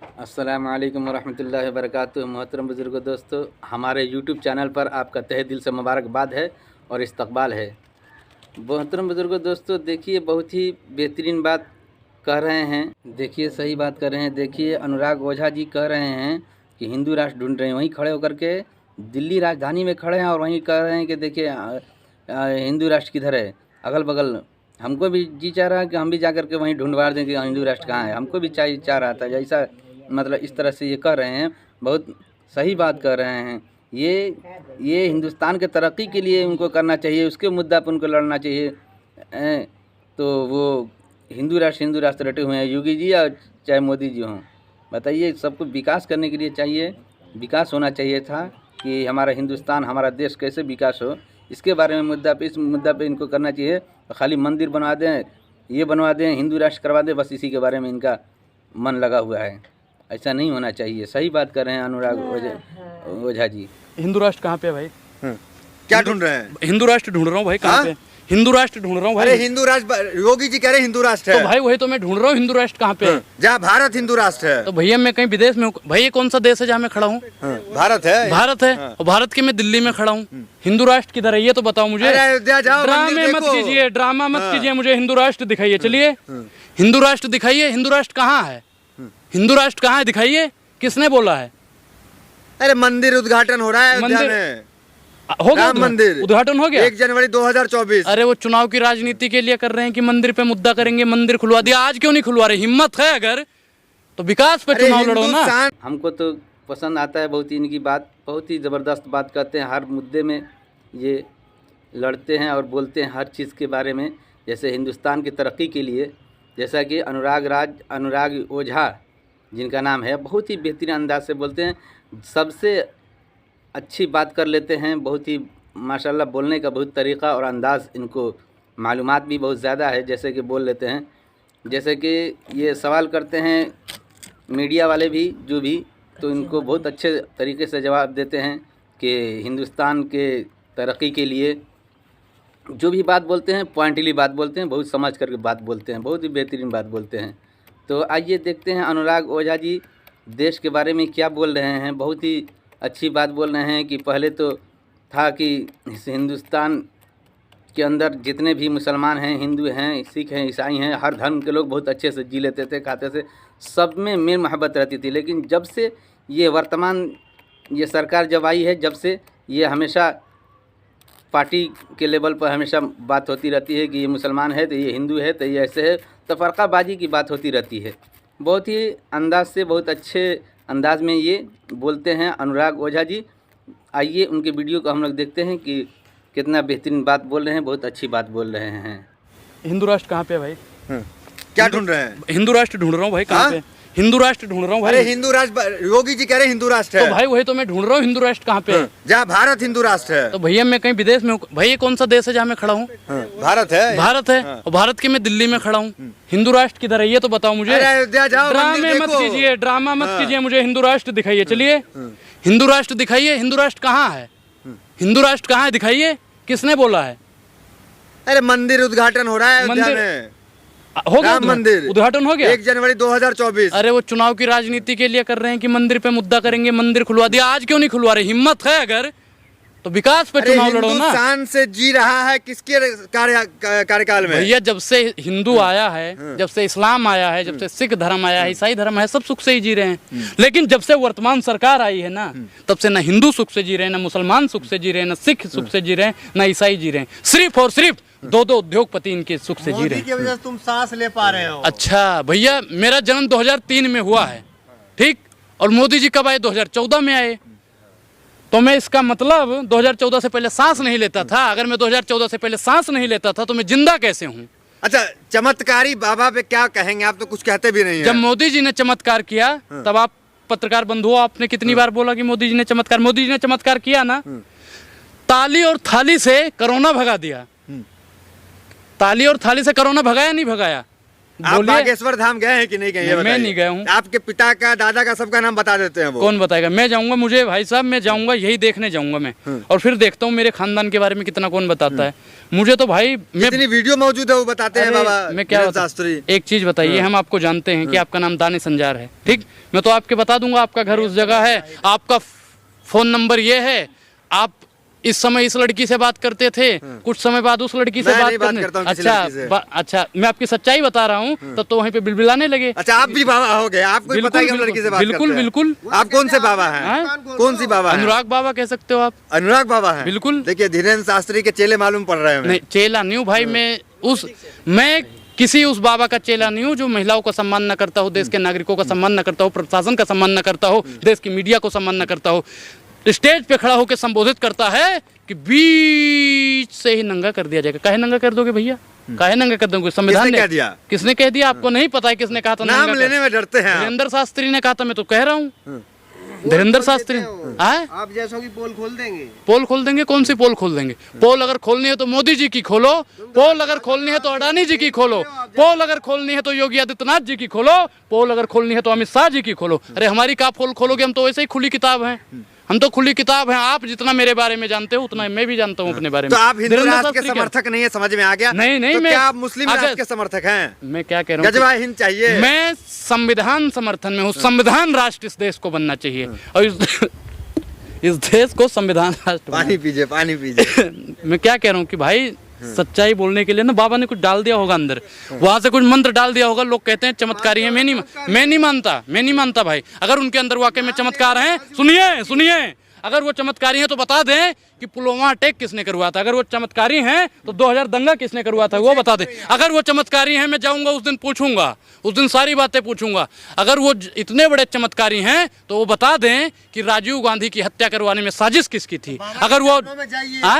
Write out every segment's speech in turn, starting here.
अस्सलाम वालेकुम वरहमतुल्लाहि वबरकातुहू। मोहतरम बुज़ुर्गों, दोस्तों, हमारे यूट्यूब चैनल पर आपका तहे दिल से मुबारकबाद है और इस्तकबाल है। मोहतरम बुज़ुर्गों, दोस्तों, देखिए, बहुत ही बेहतरीन बात कह रहे हैं। देखिए, सही बात कर रहे हैं। देखिए, अनुराग ओझा जी कह रहे हैं कि हिंदू राष्ट्र ढूंढ रहे हैं। वहीं खड़े होकर के दिल्ली राजधानी में खड़े हैं और वहीं कह रहे हैं कि देखिए हिंदू राष्ट्र किधर है, अगल बगल। हमको भी जी चाह रहा है कि हम भी जा कर के वहीं ढूंढवा दें कि हिंदू राष्ट्र कहाँ है। हमको भी चाह रहा था ऐसा, मतलब इस तरह से ये कर रहे हैं। बहुत सही बात कर रहे हैं। ये हिंदुस्तान के तरक्की के लिए उनको करना चाहिए, उसके मुद्दा पर उनको लड़ना चाहिए। तो वो हिंदू राष्ट्र रटे हुए हैं, योगी जी या चाहे मोदी जी हों। बताइए, सबको विकास करने के लिए चाहिए, विकास होना चाहिए था कि हमारा हिंदुस्तान, हमारा देश कैसे विकास हो, इसके बारे में इस मुद्दा पे इनको करना चाहिए। तो खाली मंदिर बनवा दें, ये बनवा दें, हिंदू राष्ट्र करवा दें, बस इसी के बारे में इनका मन लगा हुआ है। ऐसा नहीं होना चाहिए। सही बात कर रहे हैं अनुराग ओझा जी। हिंदू राष्ट्र कहाँ पे है भाई? क्या ढूंढ रहे हैं? हिंदू राष्ट्र ढूंढ रहा हूँ भाई। कहाँ पे? हिंदू राष्ट्र ढूंढ रहा हूँ भाई। अरे हिंदू राष्ट्र, योगी जी कह रहे हैं हिंदू राष्ट्र है। तो भाई वही तो मैं ढूंढ रहा हूँ, हिंदू राष्ट्र कहाँ पे है? जहाँ भारत हिंदू राष्ट्र है। तो भैया मैं कहीं विदेश में हूँ भाई। ये कौन सा देश है जहाँ मैं खड़ा हूँ? भारत है। भारत है। और भारत के मैं दिल्ली में खड़ा हूँ। हिंदू राष्ट्र किधर है ये तो बताओ मुझे। अयोध्या जाओ, ड्रामे मत कीजिए, ड्रामा मत कीजिए, मुझे हिंदू राष्ट्र दिखाइए। चलिए, हिंदू राष्ट्र दिखाइए। हिंदू राष्ट्र कहाँ है? हिंदू राष्ट्र कहाँ है दिखाइए। किसने बोला है? अरे मंदिर उद्घाटन हो रहा है अयोध्या में। हो गया मंदिर उद्घाटन हो गया 1 जनवरी 2024। अरे वो चुनाव की राजनीति के लिए कर रहे हैं कि मंदिर पे मुद्दा करेंगे, मंदिर खुलवा दिया। आज क्यों नहीं खुलवा रहे? हिम्मत है अगर तो विकास पे चुनाव लड़ो ना। हमको तो पसंद आता है बहुत ही इनकी बात, बहुत ही ज़बरदस्त बात करते हैं। हर मुद्दे में ये लड़ते हैं और बोलते हैं हर चीज़ के बारे में। जैसे हिंदुस्तान की तरक्की के लिए, जैसा कि अनुराग ओझा जिनका नाम है, बहुत ही बेहतरीन अंदाज से बोलते हैं। सबसे अच्छी बात कर लेते हैं। बहुत ही माशाल्लाह बोलने का बहुत तरीक़ा और अंदाज़, इनको मालूमात भी बहुत ज़्यादा है। जैसे कि बोल लेते हैं, जैसे कि ये सवाल करते हैं मीडिया वाले भी जो भी, तो इनको बहुत अच्छे तरीके से जवाब देते हैं कि हिंदुस्तान के तरक्की के लिए जो भी बात बोलते हैं, पॉइंटली बात बोलते हैं, बहुत समझ करके बात बोलते हैं, बहुत ही बेहतरीन बात बोलते हैं। तो आइए देखते हैं अनुराग ओझा जी देश के बारे में क्या बोल रहे हैं। बहुत ही अच्छी बात बोल रहे हैं कि पहले तो था कि इस हिंदुस्तान के अंदर जितने भी मुसलमान हैं, हिंदू हैं, सिख हैं, ईसाई हैं, हर धर्म के लोग बहुत अच्छे से जी लेते थे, खाते थे, सब में मेल मोहब्बत रहती थी। लेकिन जब से ये वर्तमान ये सरकार जब आई है, जब से ये हमेशा पार्टी के लेवल पर हमेशा बात होती रहती है कि ये मुसलमान है तो ये हिंदू है तो ये ऐसे है, तो फ़र्क़ाबाजी की बात होती रहती है। बहुत ही अंदाज से, बहुत अच्छे अंदाज में ये बोलते हैं अनुराग ओझा जी। आइए उनके वीडियो को हम लोग देखते हैं कि कितना बेहतरीन बात बोल रहे हैं, बहुत अच्छी बात बोल रहे हैं। हिंदू राष्ट्र कहाँ पे है भाई? क्या ढूंढ रहे हैं? हिंदू राष्ट्र ढूंढ रहा हूँ भाई। कहाँ पे? हिंदू राष्ट्र ढूंढ रहा हूँ भाई। अरे हिंदू राष्ट्र, योगी जी कह रहे हैं हिंदू राष्ट्र है। तो भाई वही तो मैं ढूंढ रहा हूँ, हिंदू राष्ट्र कहाँ पे है? जहाँ भारत हिंदू राष्ट्र है। तो भैया मैं कहीं विदेश में हूँ भाई। ये कौन सा देश है जहाँ मैं खड़ा हूँ? भारत है। भारत है। और भारत के मैं दिल्ली में खड़ा हूँ। हिंदू राष्ट्र किधर है ये तो बताओ मुझे। अयोध्या जाओ, ड्रामे मत कीजिए, ड्रामा मत कीजिए, मुझे हिंदू राष्ट्र दिखाइए। चलिए, हिंदू राष्ट्र दिखाइए। हिंदू राष्ट्र कहाँ है? हिंदू राष्ट्र कहाँ है दिखाइए। किसने बोला है? अरे मंदिर उद्घाटन हो रहा है अयोध्या में। हो गया मंदिर उद्घाटन हो गया 1 जनवरी 2024। अरे वो चुनाव की राजनीति के लिए कर रहे हैं कि मंदिर पे मुद्दा करेंगे, मंदिर खुलवा दिया। आज क्यों नहीं खुलवा रहे? हिम्मत है अगर तो विकास पे चुनाव लड़ो ना। हिंदुस्तान से जी रहा है किसके कार्यकाल में? भैया जब से हिंदू आया है, जब से इस्लाम आया है, जब से सिख धर्म आया है, ईसाई धर्म है, सब सुख से ही जी रहे हैं। लेकिन जब से वर्तमान सरकार आई है ना, तब से न हिंदू सुख से जी रहे हैं, न मुसलमान सुख से जी रहे हैं, न सिख सुख से जी रहे हैं, न ईसाई जी रहे हैं। सिर्फ और सिर्फ 2 उद्योगपति इनके सुख से जी रहे हैं। मोदी की वजह से तुम सांस ले पा रहे हो। अच्छा भैया, मेरा जन्म 2003 में हुआ है, ठीक, और मोदी जी कब आए? 2014 में आए। तो मैं इसका मतलब 2014 से पहले सांस नहीं लेता था। अगर मैं 2014 से पहले सांस नहीं लेता था तो मैं जिंदा कैसे हूँ? अच्छा, चमत्कारी बाबा पे क्या कहेंगे? आप तो कुछ कहते भी नहीं हैं। जब मोदी जी ने चमत्कार किया तब आप पत्रकार बंधुओं, आपने कितनी बार बोला कि मोदी जी ने चमत्कार। मोदी जी ने चमत्कार किया ना, ताली और थाली से कोरोना भगा दिया। ताली और थाली से कोरोना भगाया नहीं भगाया? आप बोलिए। बागेश्वर धाम गए हैं कि नहीं गए, ये मैं बताइए। नहीं गया हूँ। आपके पिता का, दादा का, सबका नाम बता देते हैं वो। कौन बताएगा? मैं जाऊंगा, मुझे भाई साहब मैं जाऊंगा, यही देखने जाऊंगा मैं, और फिर देखता हूँ मेरे खानदान के बारे में कितना कौन बताता है। मुझे तो भाई मैं जितनी वीडियो मौजूद है वो बताते हैं अरे, बाबा मैं क्या वीरेंद्र बता- शास्त्री। एक चीज बताइए, हम आपको जानते हैं कि आपका नाम दानिश संजार है, ठीक। मैं तो आपके बता दूंगा आपका घर उस जगह है, आपका फोन नंबर ये है, आप इस समय इस लड़की से बात करते थे, कुछ समय बाद उस लड़की से मैं बात नहीं बात करने। करता हूँ किसी अच्छा लड़की से। अच्छा, मैं आपकी सच्चाई बता रहा हूँ, तब तो वहीं पे बिलबिलाने लगे। अच्छा, आप भी बाबा हो गए, आपको भी पता है कि हम लड़की से बात बिल्कुल करते हैं। बिल्कुल। आप कौन से बाबा हैं? हैं? कौन सी बाबा हैं? अनुराग बाबा कह सकते हो आप। अनुराग बाबा हैं? बिल्कुल। देखिए, धीरेन्द्र शास्त्री के चेले मालूम पड़ रहे हैं हमें। नहीं, चेला नहीं हूँ भाई, मैं किसी उस बाबा का चेला नहीं हूँ जो महिलाओं का सम्मान न करता हो, देश के नागरिकों का सम्मान न करता हो, प्रशासन का सम्मान न करता हो, देश की मीडिया को सम्मान न करता हो। स्टेज पे खड़ा होकर संबोधित करता है कि बीच से ही नंगा कर दिया जाएगा। काहे नंगा कर दोगे भैया? काहे नंगा कर दोगे? संविधान किसने ने कह दिया? किसने कह दिया? आपको नहीं पता है किसने कहा था? नाम लेने में डरते हैं आप। धीरेन्द्र शास्त्री ने कहा था, मैं तो कह रहा हूँ। धीरेन्द्र शास्त्री आए, आप जैसों की पोल खोल देंगे। पोल खोल देंगे? कौन सी पोल खोल देंगे? पोल अगर खोलनी है तो मोदी जी की खोलो, पोल अगर खोलनी है तो अडानी जी की खोलो, पोल अगर खोलनी है तो योगी आदित्यनाथ जी की खोलो, पोल अगर खोलनी है तो अमित शाह जी की खोलो। अरे हमारी क्या पोल खोलोगे? हम तो वैसे ही खुली किताब हैं, हम तो खुली किताब हैं। आप जितना मेरे बारे में जानते हो उतना मैं भी जानता हूँ अपने बारे में। तो आप हिंदू धीरेन्द्र राष्ट्र के शास्त्री क्या? समर्थक नहीं है, समझ में आ गया? नहीं, नहीं, तो मैं- क्या आप मुस्लिम अगर- राष्ट्र के समर्थक हैं? मैं क्या कह रहा हूँ? गजवा हिंद चाहिए। मैं संविधान समर्थन में हूँ। संविधान राष्ट्र इस देश को बनना चाहिए, और इस देश को संविधान राष्ट्र पानी पीजिए, पानी पीजिए। मैं क्या कह रहा हूँ कि भाई सच्चाई बोलने के लिए ना बाबा ने कुछ डाल दिया होगा अंदर, वहां से कुछ मंत्र डाल दिया होगा। लोग कहते हैं चमत्कारी है, मैं नहीं मानता भाई। अगर उनके अंदर वाकई में चमत्कार हैं, सुनिए, अगर वो चमत्कारी हैं तो बता दें कि पुलवामा अटैक किसने करवाया था। अगर वो चमत्कारी हैं तो 2000 दंगा किसने करवाया था, वो बता दें। अगर वो चमत्कारी हैं, मैं जाऊंगा उस दिन पूछूंगा, उस दिन सारी बातें पूछूंगा। अगर वो इतने बड़े चमत्कारी हैं तो वो बता दें कि राजीव गांधी की हत्या करवाने में साजिश किसकी थी। अगर वो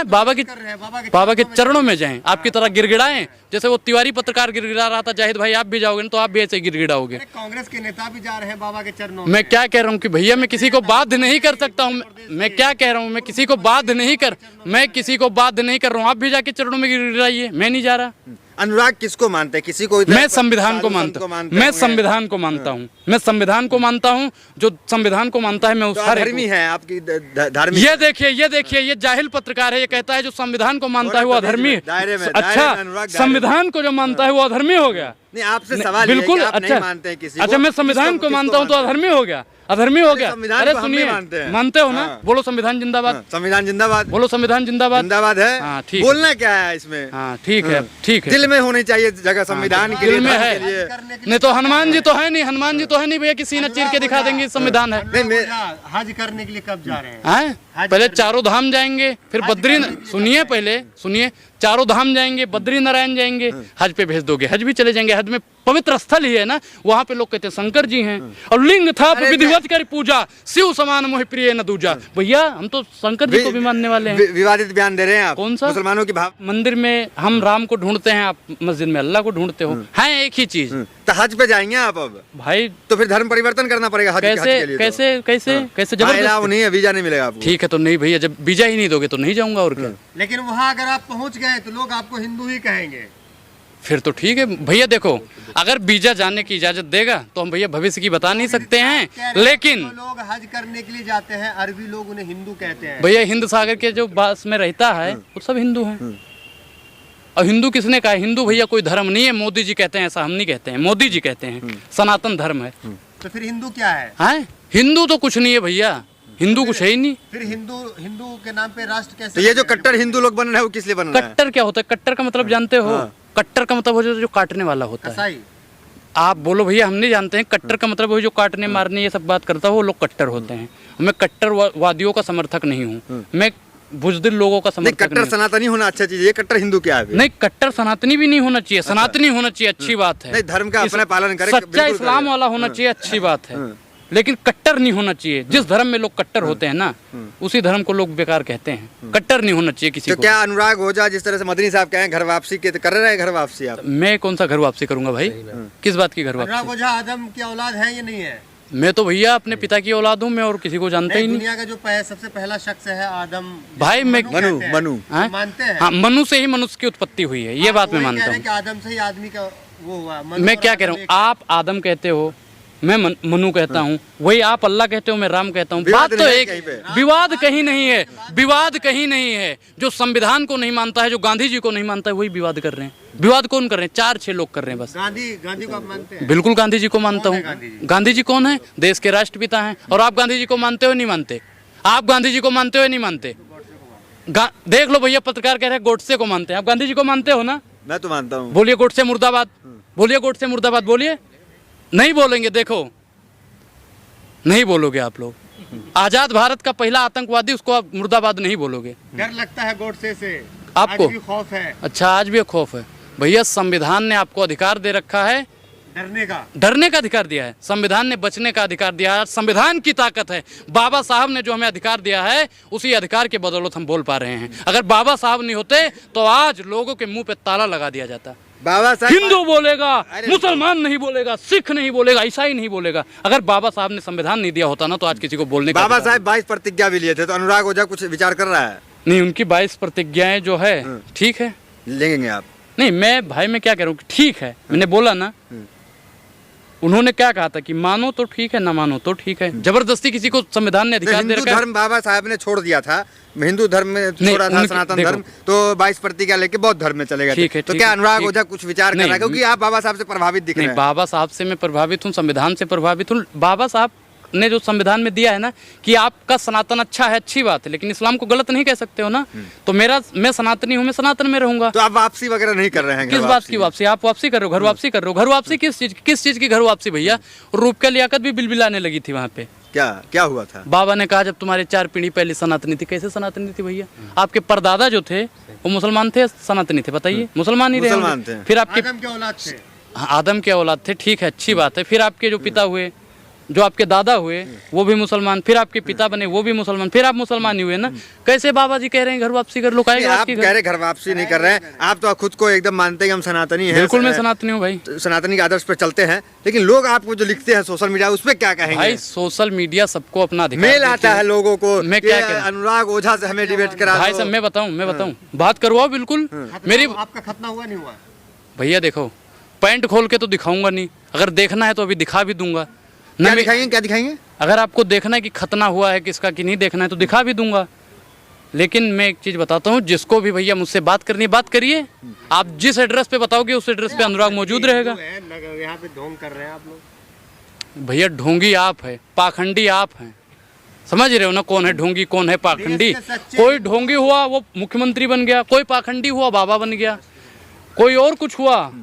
बाबा के चरणों में जाएं, आपकी तरह गिड़गिड़ाएं, जैसे वो तिवारी पत्रकार गिड़गिड़ा रहा था। जाहिद भाई, आप भी जाओगे ना तो आप भी ऐसे गिड़गिड़ाओगे। कांग्रेस के नेता भी जा रहे हैं बाबा के चरणों में। मैं क्या कह रहा हूँ कि भैया मैं किसी को बाध्य नहीं कर सकता हूँ। मैं क्या कह रहा हूँ, मैं किसी को बाध्य नहीं कर रहा हूँ। आप भी जाके चरणों में गिड़गिड़ाइए, मैं नहीं जा रहा। अनुराग किसको मानते हैं? किसी को? मैं संविधान को मानता हूँ। मैं संविधान को मानता हूँ। मैं संविधान को मानता हूँ। जो संविधान को मानता है मैं उस हर धर्मी है आपकी धार्मिक। ये देखिए ये जाहिल पत्रकार है, ये कहता है जो संविधान को मानता है वो अधर्मी है। दायरे में अच्छा, अनुराग संविधान को जो मानता है वो अधर्मी हो गया। नहीं, आपसे सवाल ये है बिल्कुल। कि आप नहीं अच्छा, मानते हैं किसी को। अच्छा, मैं संविधान को मानता हूँ तो अधर्मी हो गया। संविधान अरे को हम भी सुनिए, मानते हैं। मानते हो ना? हाँ। बोलो संविधान जिंदाबाद। संविधान जिंदाबाद। बोलो संविधान जिंदाबाद। जिंदाबाद है। हाँ, ठीक। बोलना क्या है इसमें? हाँ, ठीक है, ठीक है। दिल में होनी चाहिए जगह संविधान के दिल लिए, में धर्म है। के लिए। नहीं तो हनुमान जी तो है नहीं भैया, किसी ने चीर के दिखा देंगे संविधान है। नहीं, मैं हज करने के लिए कब जा रहे हैं? हैं? पहले चारों धाम जाएंगे, फिर सुनिए, चारों धाम जाएंगे, बद्री नारायण जाएंगे, हज पे भेज दोगे, हज भी चले जाएंगे। हज में पवित्र स्थल ही है ना, वहाँ पे लोग कहते हैं शंकर जी हैं, और लिंग था विधिवत कर पूजा, शिव समान मोहि प्रिय न दूजा। भैया हम तो शंकर जी को भी मानने वाले हैं। विवादित बयान दे रहे हैं आप। कौन सा? मुसलमानों की भाव। मंदिर में हम राम को ढूंढते हैं, आप मस्जिद में अल्लाह को ढूंढते हो, हैं एक ही चीज। तो हज पे जाएंगे आप अब? भाई तो फिर धर्म परिवर्तन करना पड़ेगा हज के लिए तो। कैसे हाँ, जबरदस्ती? अलाउ नहीं है, वीजा नहीं मिलेगा आपको। ठीक है, तो नहीं भैया, जब वीजा ही नहीं दोगे तो नहीं जाऊंगा, और क्या। लेकिन वहाँ अगर आप पहुँच गए तो लोग आपको हिंदू ही कहेंगे। फिर तो ठीक है भैया। देखो, अगर वीजा जाने की इजाजत देगा तो हम भैया भविष्य की बता नहीं सकते हैं, लेकिन जो लोग हज करने के लिए जाते हैं, अरबी लोग उन्हें हिंदू कहते हैं। भैया हिंद सागर के जो पास में रहता है वो सब हिंदू हैं। और हिंदू किसने कहा? हिंदू भैया कोई धर्म नहीं है, मोदी जी कहते हैं, ऐसा हम नहीं कहते हैं, मोदी जी कहते हैं सनातन धर्म है। तो फिर हिंदू क्या है? हैं? हिंदू तो कुछ नहीं है भैया, हिंदू कुछ है ही नहीं। फिर हिंदू के नाम पे राष्ट्र कैसे? तो ये जो कट्टर हिंदू लोग बन रहे हैं वो किस लिए बन रहे हैं? कट्टर क्या होता है? कट्टर का मतलब जानते हो? कट्टर का मतलब हो जो काटने वाला होता है। कसाई। आप बोलो भैया, हम नहीं जानते हैं। कट्टर का मतलब वही जो काटने मारने ये सब बात करता है, वो लोग कट्टर होते हैं। मैं कट्टरवादियों का समर्थक नहीं हूँ, मैं बुजदिल लोगों का नहीं, समर्थक कट्टर सनातनी होना अच्छा चीज है। ये कट्टर हिंदू क्या है? नहीं, कट्टर सनातनी भी नहीं होना चाहिए, सनातनी होना चाहिए, अच्छी बात है। नहीं, धर्म का अपना पालन करे, सच्चा बिल्कुल इस्लाम करे। वाला होना चाहिए, अच्छी बात है, लेकिन कट्टर नहीं होना चाहिए। जिस धर्म में लोग कट्टर होते हैं ना, उसी धर्म को लोग बेकार कहते हैं। कट्टर नहीं होना चाहिए किसी तो को। क्या अनुराग ओझा जिस तरह से मदनी साहब कहे घर वापसी के, तो कर रहे हैं घर वापसी आप? मैं कौन सा घर वापसी करूंगा भाई? किस बात की घर अनुराग वापसी? ओझा आदम की औलाद है या नहीं है? मैं तो भैया अपने पिता की औलाद हूँ, मैं और किसी को जानता ही नहीं। दुनिया का जो सबसे पहला शख्स है आदम। भाई मैं कहते हैं। मनु हैं? मानते हैं? हाँ, मनु से ही मनुष्य की उत्पत्ति हुई है, ये बात मैं वही मानता कह रहे हूँ। हैं कि आदम से ही आदमी का वो हुआ मनु मैं और क्या कह रहा आदम हूँ, एक- आप आदम कहते हो, मैं मनु कहता हूँ, वही आप अल्लाह कहते हो, मैं राम कहता हूँ। विवाद बात तो नहीं है एक, कहीं पे। विवाद कहीं नहीं है, विवाद कहीं नहीं है। जो संविधान को नहीं मानता है, जो गांधी जी को नहीं मानता है, वही विवाद कर रहे हैं। विवाद कौन कर रहे हैं? 4-6 लोग कर रहे हैं बस। गांधी को आप मानते हैं? बिल्कुल गांधी जी को मानता कौन है हूँ। गांधी जी? गांधी जी कौन है? देश के राष्ट्रपिता हैं। और आप गांधी जी को मानते हो नहीं मानते? आप गांधी जी को मानते हो नहीं मानते? देख लो भैया, पत्रकार कह रहे हैं गोडसे को मानते हैं। आप गांधी जी को मानते हो ना? मैं तो मानता हूँ। बोलिए गोडसे मुर्दाबाद, बोलिए गोडसे मुर्दाबाद, बोलिए। नहीं बोलेंगे, देखो नहीं बोलोगे आप लोग। आजाद भारत का पहला आतंकवादी, उसको आप मुर्दाबाद नहीं बोलोगे। डर लगता है गोडसे से? आपको? आज भी खौफ है अच्छा, आज भी खौफ है? भैया संविधान ने आपको अधिकार दे रखा है, डरने का अधिकार दिया है। संविधान ने बचने का अधिकार दिया है। संविधान की ताकत है। बाबा साहब ने जो हमें अधिकार दिया है, उसी अधिकार के बदौलत हम बोल पा रहे हैं। अगर बाबा साहब नहीं होते तो आज लोगों के मुंह पे ताला लगा दिया जाता। बाबा साहब हिंदू बोलेगा, मुसलमान नहीं बोलेगा, सिख नहीं बोलेगा, ईसाई नहीं बोलेगा। अगर बाबा साहब ने संविधान नहीं दिया होता ना, तो आज किसी को बोलने का बाबा अधिकार साहब 22 प्रतिज्ञा भी लिए थे, तो अनुराग ओझा कुछ विचार कर रहा है? नहीं। उनकी 22 प्रतिज्ञाएं जो है, ठीक है, लेंगे आप? नहीं मैं भाई, मैं क्या कह रहा हूँ, ठीक है, मैंने बोला ना। उन्होंने क्या कहा था कि मानो तो ठीक है, ना मानो तो ठीक है। जबरदस्ती किसी को संविधान ने अधिकार दे हिंदू रखा है। धर्म बाबा साहब ने छोड़ दिया था, हिंदू धर्म में छोड़ा था, उनकी- सनातन देखो। धर्म, तो 22 प्रतिज्ञा लेके बौद्ध धर्म में चले गए थे। ठीक है, तो ठीक क्या है, अनुराग ठीक- ओझा कुछ विचार कर नहीं, रहा है? क्योंकि आप बाबा साहब से प्रभावित दिख रहे नहीं, हैं। बाबा साहब से मैं प्रभावित हूँ, संविधान से प्रभावित हूँ। बाबा साहब ने जो संविधान में दिया है ना, कि आपका सनातन अच्छा है, अच्छी बात है, लेकिन इस्लाम को गलत नहीं कह सकते हो ना। तो मैं सनातनी हूँ, मैं सनातन में रहूंगा। तो आप वापसी वगैरह नहीं कर रहे हैं? किस घर बात की वापसी? आप वापसी कर रहे हो, घर वापसी कर रहे हो। घर वापसी किस चीज की घर वापसी भैया? रूपका लियाकत भी बिलबिलाने लगी थी वहाँ पे। क्या हुआ था? बाबा ने कहा जब तुम्हारे 4 पीढ़ी पहले सनातनी थी। कैसे सनातनी थी भैया? आपके परदादा जो थे वो मुसलमान थे, सनातनी थे? बताइए, मुसलमान ही रहे मुसलमान होंगे। थे। फिर आपके आदम के औलाद थे। हाँ, आदम के औलाद थे, ठीक है, अच्छी बात है। फिर आपके जो पिता हुए, जो आपके दादा हुए, वो भी मुसलमान। फिर आपके पिता बने, वो भी मुसलमान। फिर आप मुसलमान ही हुए ना। कैसे बाबा जी कह रहे हैं घर वापसी कर लो? नहीं, आप कह रहे घर वापसी नहीं कर रहे हैं, आप तो खुद को एकदम मानते हैं कि हम सनातनी हैं। बिल्कुल मैं सनातनी हूँ भाई। सनातनी के आदर्श पर चलते हैं, लेकिन लोग आपको जो लिखते हैं सोशल मीडिया, उस पर क्या कहेंगे? भाई सोशल मीडिया सबको अपना अधिकार मेल देती आता है लोगों को, मैं कि क्या करूं? अनुराग ओझा से हमें डिबेट करा भाई दो। साहब मैं बताऊं, बात करवाओ बिल्कुल। मेरी आपका खतना हुआ नहीं हुआ? भैया देखो, पैंट खोल के तो दिखाऊंगा नहीं। अगर देखना है तो अभी दिखा भी दूंगा क्या ना। दिखाएंगे? क्या दिखाएंगे? अगर आपको देखना है कि खतना हुआ है किसका कि नहीं देखना है, तो दिखा भी दूंगा। लेकिन मैं एक चीज बताता हूँ, जिसको भी भैया मुझसे बात करनी है, बात करिए। आप जिस एड्रेस पे बताओगे उस एड्रेस पे अनुराग मौजूद रहेगा। यहाँ पे ढोंग कर रहे हैं आप लोग। भैया ढोंगी आप है, पाखंडी आप हैं। समझ रहे हो ना कौन है ढोंगी, कौन है पाखंडी? देश के सच्चे- कोई ढोंगी हुआ वो मुख्यमंत्री बन गया, कोई पाखंडी हुआ बाबा बन गया, कोई और कुछ हुआ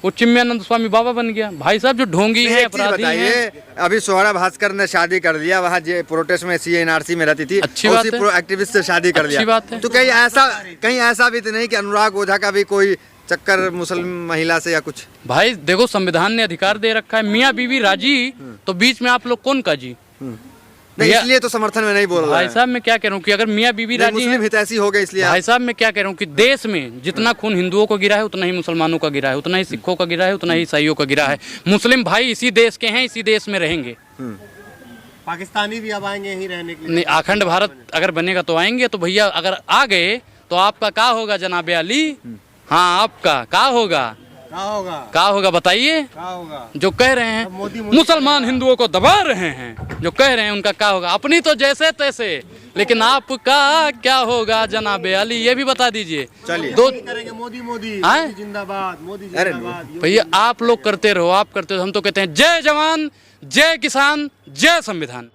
वो चिन्मयानंद स्वामी बाबा बन गया। भाई साहब जो ढोंगी है, एक चीज अपराधी है। बताइए, अभी सोहरा भास्कर ने शादी कर लिया, वहाँ प्रोटेस्ट में CNRC में रहती थी, अच्छी बात है। एक्टिविस्ट से शादी कर अच्छी लिया। बात है। तो कहीं ऐसा भी तो नहीं कि अनुराग ओझा का भी कोई चक्कर मुस्लिम महिला से या कुछ? भाई देखो, संविधान ने अधिकार दे रखा है। मियाँ बीवी राजी, तो बीच में आप लोग कौन का जी? नहीं, भैया- इसलिए तो समर्थन में नहीं बोल रहा भाई है। साहब मैं क्या कह रहा हूँ कि अगर मियाँ बीवी नहीं, राजी मुस्लिम हैं, हितैषी हो गए इसलिए भाई साहब मैं क्या कह रहा हूँ कि देश में जितना खून हिंदुओं को गिरा है, उतना ही मुसलमानों का गिरा है, उतना ही सिखों का गिरा है, उतना ही ईसाइयों का गिरा है। मुस्लिम भाई इसी देश के हैं, इसी देश में रहेंगे। पाकिस्तानी भी अब आएंगे यहीं रहने के लिए। नहीं, अखंड भारत अगर बनेगा तो आएंगे। तो भैया अगर आ गए तो आपका क्या होगा जनाबे अली? हाँ, आपका क्या होगा? क्या होगा बताइए? जो कह रहे हैं मुसलमान हिंदुओं को दबा रहे हैं, जो कह रहे हैं उनका क्या होगा? अपनी तो जैसे तैसे, लेकिन आपका क्या होगा जनाबे अली? ये भी बता दीजिए। चलिए। दो करेंगे मोदी मोदी आए? मोदी जिंदाबाद, मोदी अरे जिंदाबाद। भैया आप लोग करते रहो, आप करते हो, हम तो कहते हैं जय जवान, जय किसान, जय संविधान।